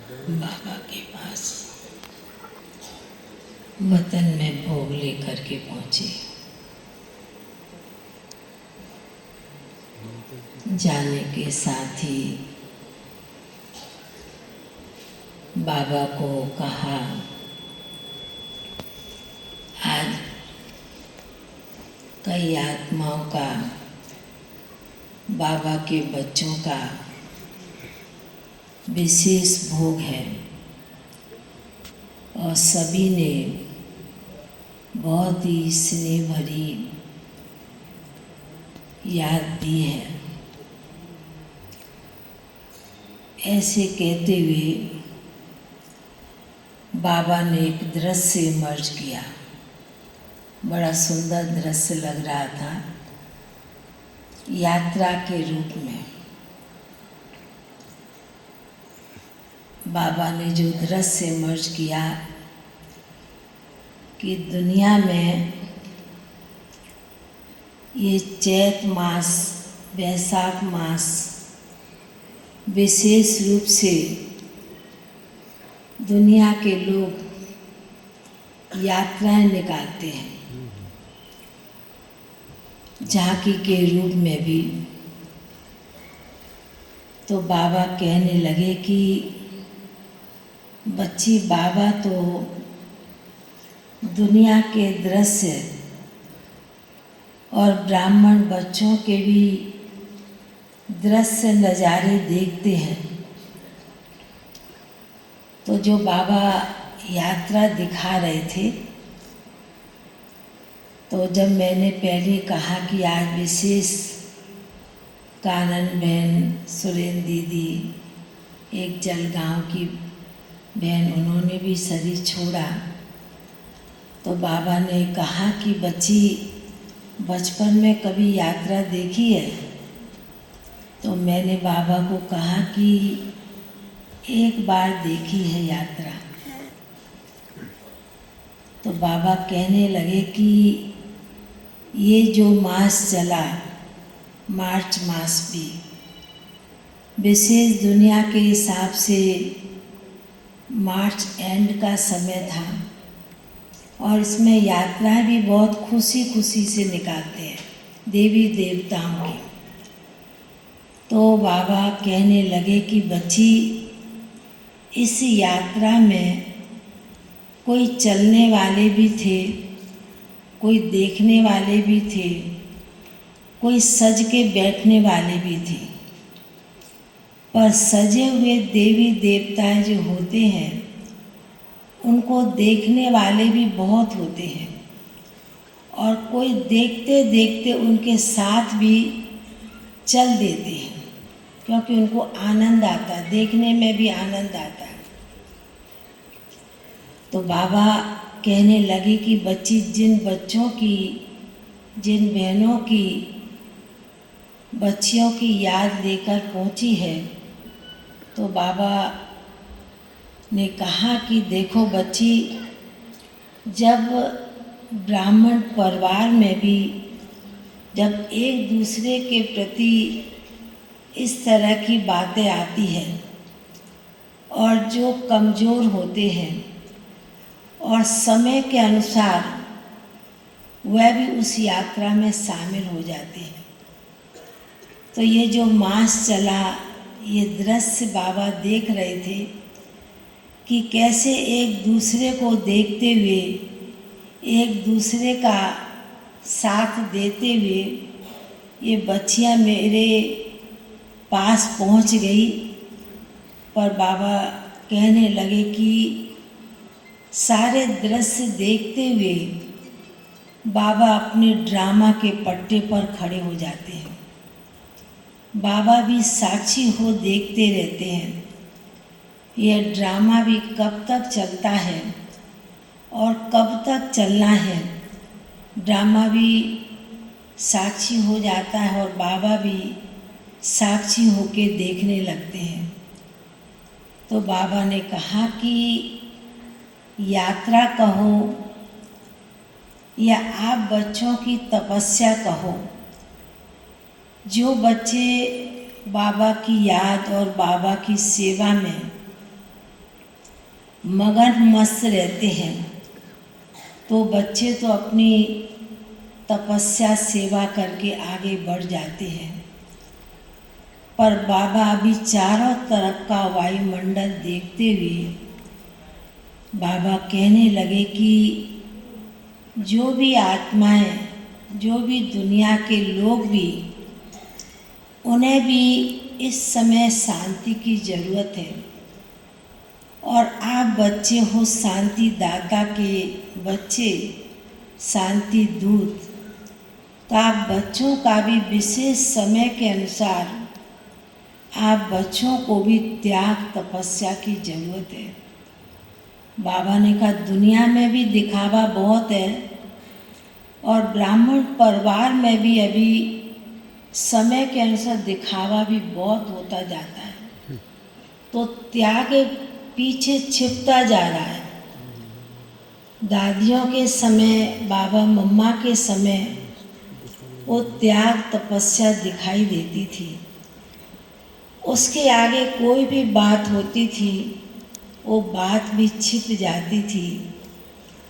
बाबा के पास वतन में भोग लेकर के पहुँचे। जाने के साथ ही बाबा को कहा, आज कई आत्माओं का, बाबा के बच्चों का विशेष भोग है और सभी ने बहुत ही स्नेह भरी याद दी है। ऐसे कहते हुए बाबा ने एक दृश्य इमर्ज किया। बड़ा सुंदर दृश्य लग रहा था, यात्रा के रूप में। बाबा ने जो दृश्य इमर्ज किया कि दुनिया में ये चैत मास, वैशाख मास विशेष रूप से दुनिया के लोग यात्राएं निकालते हैं, झांकी के रूप में भी। तो बाबा कहने लगे कि बच्ची, बाबा तो दुनिया के दृश्य और ब्राह्मण बच्चों के भी दृश्य नज़ारे देखते हैं। तो जो बाबा यात्रा दिखा रहे थे, तो जब मैंने पहले कहा कि आज विशेष कानन बहन, सुरेन दीदी, एक जलगांव की बहन, उन्होंने भी शरीर छोड़ा, तो बाबा ने कहा कि बच्ची, बचपन में कभी यात्रा देखी है? तो मैंने बाबा को कहा कि एक बार देखी है यात्रा। तो बाबा कहने लगे कि ये जो मास चला, मार्च मास भी विशेष दुनिया के हिसाब से मार्च एंड का समय था और इसमें यात्राएं भी बहुत खुशी खुशी से निकालते हैं, देवी देवताओं की। तो बाबा कहने लगे कि बच्ची, इस यात्रा में कोई चलने वाले भी थे, कोई देखने वाले भी थे, कोई सज के बैठने वाले भी थे। पर सजे हुए देवी देवता जो होते हैं, उनको देखने वाले भी बहुत होते हैं और कोई देखते देखते उनके साथ भी चल देते हैं, क्योंकि उनको आनंद आता है, देखने में भी आनंद आता है। तो बाबा कहने लगे कि बच्ची, जिन बच्चों की, जिन बहनों की, बच्चियों की याद लेकर पहुंची है, तो बाबा ने कहा कि देखो बच्ची, जब ब्राह्मण परिवार में भी जब एक दूसरे के प्रति इस तरह की बातें आती हैं और जो कमज़ोर होते हैं और समय के अनुसार वह भी उस यात्रा में शामिल हो जाते हैं। तो ये जो मास चला, ये दृश्य बाबा देख रहे थे कि कैसे एक दूसरे को देखते हुए, एक दूसरे का साथ देते हुए ये बच्चियां मेरे पास पहुंच गई। पर बाबा कहने लगे कि सारे दृश्य देखते हुए बाबा अपने ड्रामा के पट्टे पर खड़े हो जाते हैं। बाबा भी साक्षी हो देखते रहते हैं, यह ड्रामा भी कब तक चलता है और कब तक चलना है। ड्रामा भी साक्षी हो जाता है और बाबा भी साक्षी होके देखने लगते हैं। तो बाबा ने कहा कि यात्रा कहो या आप बच्चों की तपस्या कहो, जो बच्चे बाबा की याद और बाबा की सेवा में मगन मस्त रहते हैं, तो बच्चे तो अपनी तपस्या सेवा करके आगे बढ़ जाते हैं। पर बाबा अभी चारों तरफ का वायुमंडल देखते हुए बाबा कहने लगे कि जो भी आत्माएं, जो भी दुनिया के लोग भी, उन्हें भी इस समय शांति की ज़रूरत है। और आप बच्चे हो शांति दाता के बच्चे, शांति दूत, तो आप बच्चों का भी विशेष समय के अनुसार आप बच्चों को भी त्याग तपस्या की ज़रूरत है। बाबा ने कहा दुनिया में भी दिखावा बहुत है और ब्राह्मण परिवार में भी अभी समय के अनुसार दिखावा भी बहुत होता जाता है, तो त्याग पीछे छिपता जा रहा है। दादियों के समय, बाबा मम्मा के समय वो त्याग तपस्या दिखाई देती थी। उसके आगे कोई भी बात होती थी, वो बात भी छिप जाती थी,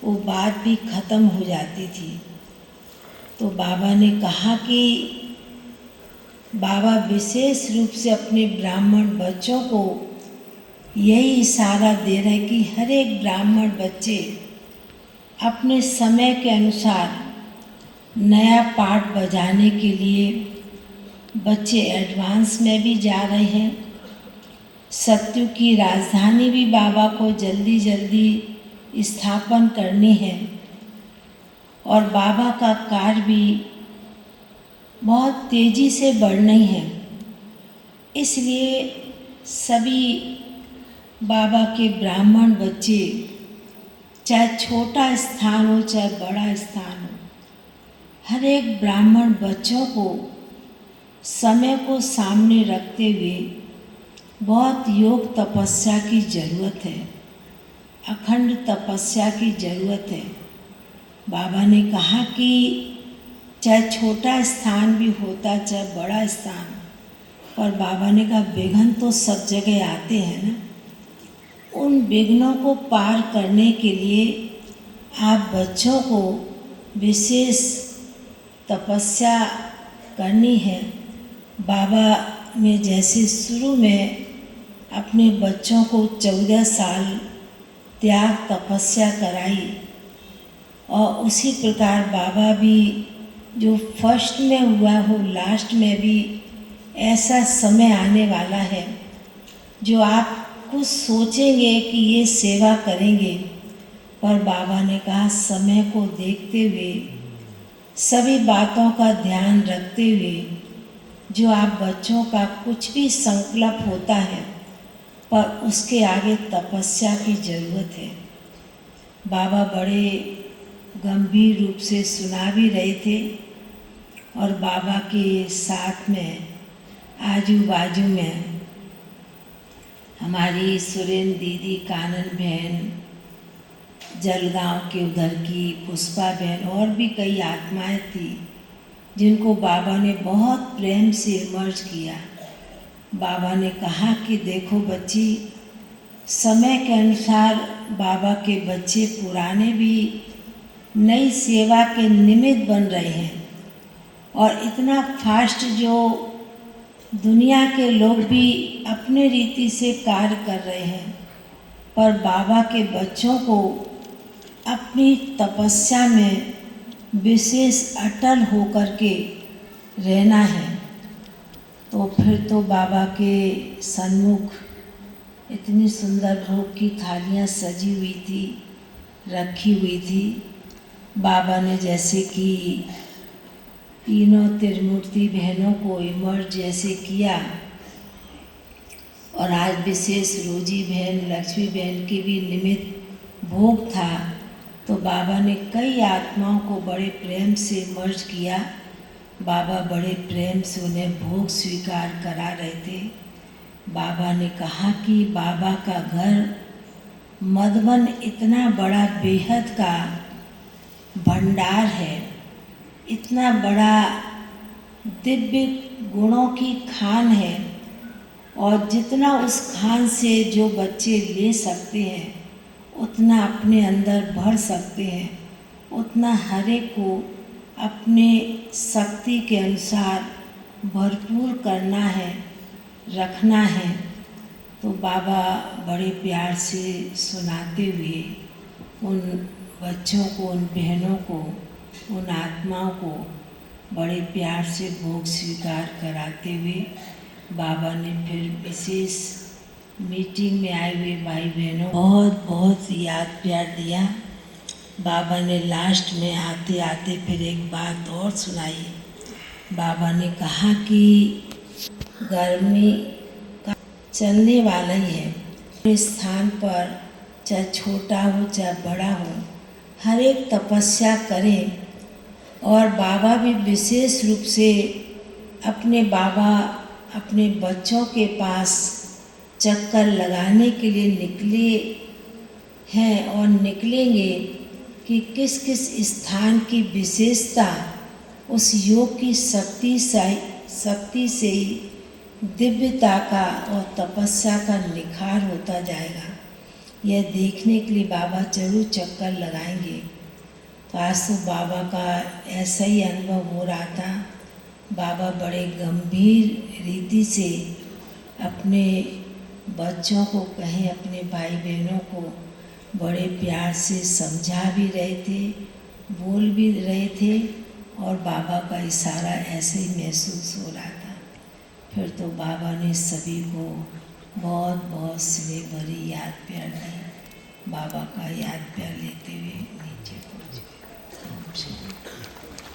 वो बात भी ख़त्म हो जाती थी। तो बाबा ने कहा कि बाबा विशेष रूप से अपने ब्राह्मण बच्चों को यही इशारा दे रहे कि हर एक ब्राह्मण बच्चे अपने समय के अनुसार नया पाठ बजाने के लिए बच्चे एडवांस में भी जा रहे हैं। सत्य की राजधानी भी बाबा को जल्दी जल्दी स्थापन करनी है और बाबा का कार्य भी बहुत तेज़ी से बढ़नी है। इसलिए सभी बाबा के ब्राह्मण बच्चे, चाहे छोटा स्थान हो चाहे बड़ा स्थान हो, हर एक ब्राह्मण बच्चों को समय को सामने रखते हुए बहुत योग तपस्या की ज़रूरत है, अखंड तपस्या की ज़रूरत है। बाबा ने कहा कि चाहे छोटा स्थान भी होता चाहे बड़ा स्थान, पर बाबा ने कहा विघ्न तो सब जगह आते हैं ना। उन विघ्नों को पार करने के लिए आप बच्चों को विशेष तपस्या करनी है। बाबा ने जैसे शुरू में अपने बच्चों को 14 साल त्याग तपस्या कराई, और उसी प्रकार बाबा भी जो फर्स्ट में हुआ हो लास्ट में भी ऐसा समय आने वाला है जो आप कुछ सोचेंगे कि ये सेवा करेंगे, पर बाबा ने कहा समय को देखते हुए, सभी बातों का ध्यान रखते हुए, जो आप बच्चों का कुछ भी संकल्प होता है, पर उसके आगे तपस्या की ज़रूरत है। बाबा बड़े गंभीर रूप से सुना भी रहे थे, और बाबा के साथ में आजू बाजू में हमारी सुरेंद्र दीदी, कानन बहन, जलगांव के उधर की पुष्पा बहन और भी कई आत्माएं थी जिनको बाबा ने बहुत प्रेम से इमर्ज किया। बाबा ने कहा कि देखो बच्ची, समय के अनुसार बाबा के बच्चे पुराने भी नई सेवा के निमित्त बन रहे हैं, और इतना फास्ट जो दुनिया के लोग भी अपने रीति से कार्य कर रहे हैं, पर बाबा के बच्चों को अपनी तपस्या में विशेष अटल होकर के रहना है। तो फिर तो बाबा के सन्मुख इतनी सुंदर भोग की थालियाँ सजी हुई थी, रखी हुई थी। बाबा ने जैसे कि तीनों त्रिमूर्ति बहनों को इमर्ज जैसे किया, और आज विशेष रोजी बहन, लक्ष्मी बहन की भी निमित्त भोग था, तो बाबा ने कई आत्माओं को बड़े प्रेम से इमर्ज किया। बाबा बड़े प्रेम से उन्हें भोग स्वीकार करा रहे थे। बाबा ने कहा कि बाबा का घर मधुबन इतना बड़ा बेहद का भंडार है, इतना बड़ा दिव्य गुणों की खान है, और जितना उस खान से जो बच्चे ले सकते हैं उतना अपने अंदर भर सकते हैं, उतना हर एक को अपने शक्ति के अनुसार भरपूर करना है, रखना है। तो बाबा बड़े प्यार से सुनाते हुए उन बच्चों को, उन बहनों को, उन आत्माओं को बड़े प्यार से भोग स्वीकार कराते हुए बाबा ने फिर विशेष मीटिंग में आए हुए भाई बहनों बहुत बहुत याद प्यार दिया। बाबा ने लास्ट में आते आते फिर एक बात और सुनाई। बाबा ने कहा कि गर्मी का चलने वाला ही है। इस स्थान पर चाहे छोटा हो चाहे बड़ा हो, हर एक तपस्या करें। और बाबा भी विशेष रूप से अपने बच्चों के पास चक्कर लगाने के लिए निकले हैं और निकलेंगे कि किस किस स्थान की विशेषता उस योग की शक्ति से ही दिव्यता का और तपस्या का निखार होता जाएगा। यह देखने के लिए बाबा जरूर चक्कर लगाएंगे। तो आज तो बाबा का ऐसा ही अनुभव हो रहा था। बाबा बड़े गंभीर रीति से अपने बच्चों को, कहें अपने भाई बहनों को बड़े प्यार से समझा भी रहे थे, बोल भी रहे थे, और बाबा का इशारा ऐसे ही महसूस हो रहा था। फिर तो बाबा ने सभी को बहुत बहुत स्नेह भरी याद प्यार दी। बाबा का याद प्यार लेते हुए नीचे पहुँचे।